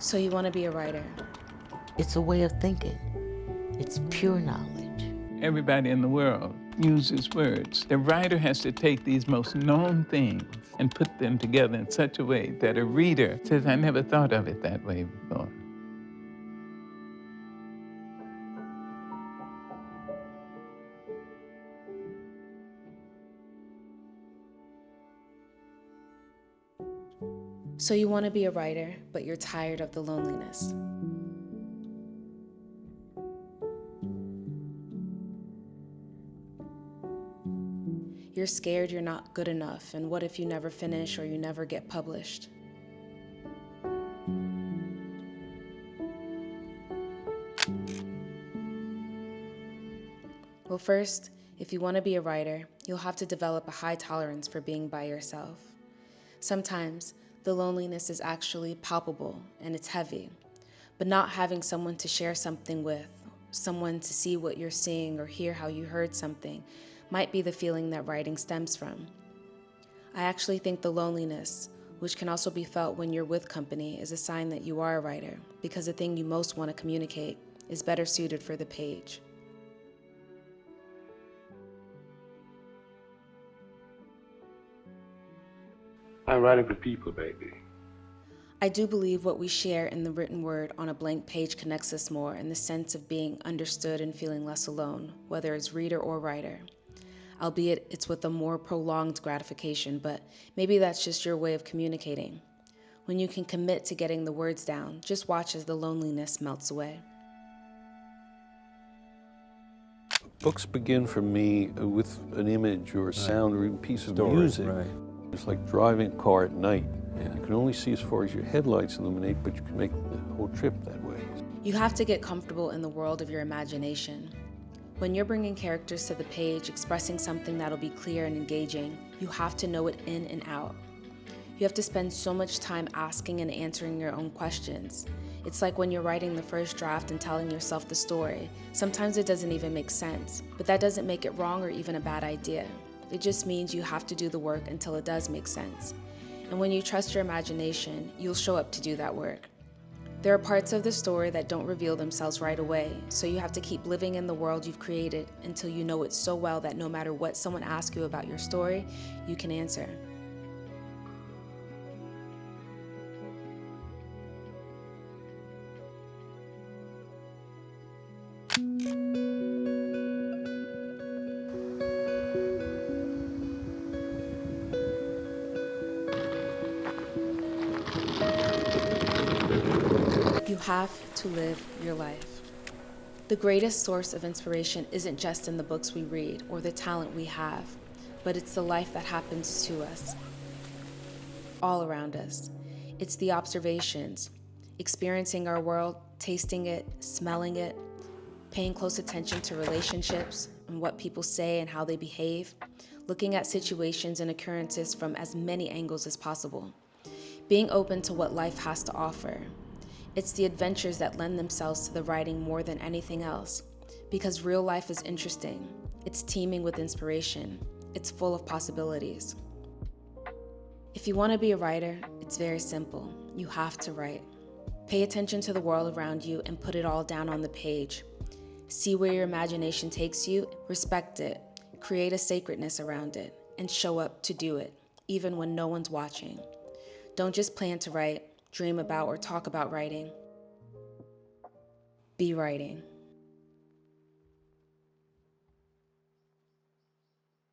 So you want to be a writer? It's a way of thinking. It's pure knowledge. Everybody in the world uses words. The writer has to take these most known things and put them together in such a way that a reader says, I never thought of it that way before. So you want to be a writer, but you're tired of the loneliness. You're scared you're not good enough, and what if you never finish or you never get published? Well, first, if you want to be a writer, you'll have to develop a high tolerance for being by yourself. Sometimes, the loneliness is actually palpable and it's heavy, but not having someone to share something with, someone to see what you're seeing or hear how you heard something, might be the feeling that writing stems from. I actually think the loneliness, which can also be felt when you're with company, is a sign that you are a writer, because the thing you most want to communicate is better suited for the page. I'm writing for people, baby. I do believe what we share in the written word on a blank page connects us more in the sense of being understood and feeling less alone, whether it's reader or writer. Albeit it's with a more prolonged gratification, but maybe that's just your way of communicating. When you can commit to getting the words down, just watch as the loneliness melts away. Books begin for me with an image or a sound or a piece of music. Right. It's like driving a car at night. Yeah. You can only see as far as your headlights illuminate, but you can make the whole trip that way. You have to get comfortable in the world of your imagination. When you're bringing characters to the page, expressing something that'll be clear and engaging, you have to know it in and out. You have to spend so much time asking and answering your own questions. It's like when you're writing the first draft and telling yourself the story. Sometimes it doesn't even make sense, but that doesn't make it wrong or even a bad idea. It just means you have to do the work until it does make sense. And when you trust your imagination, you'll show up to do that work. There are parts of the story that don't reveal themselves right away, so you have to keep living in the world you've created until you know it so well that no matter what someone asks you about your story, you can answer. You have to live your life. The greatest source of inspiration isn't just in the books we read or the talent we have, but it's the life that happens to us, all around us. It's the observations, experiencing our world, tasting it, smelling it, paying close attention to relationships and what people say and how they behave, looking at situations and occurrences from as many angles as possible, being open to what life has to offer. It's the adventures that lend themselves to the writing more than anything else, because real life is interesting. It's teeming with inspiration. It's full of possibilities. If you want to be a writer, it's very simple. You have to write. Pay attention to the world around you and put it all down on the page. See where your imagination takes you, respect it, create a sacredness around it, and show up to do it, even when no one's watching. Don't just plan to write, dream about, or talk about writing. Be writing.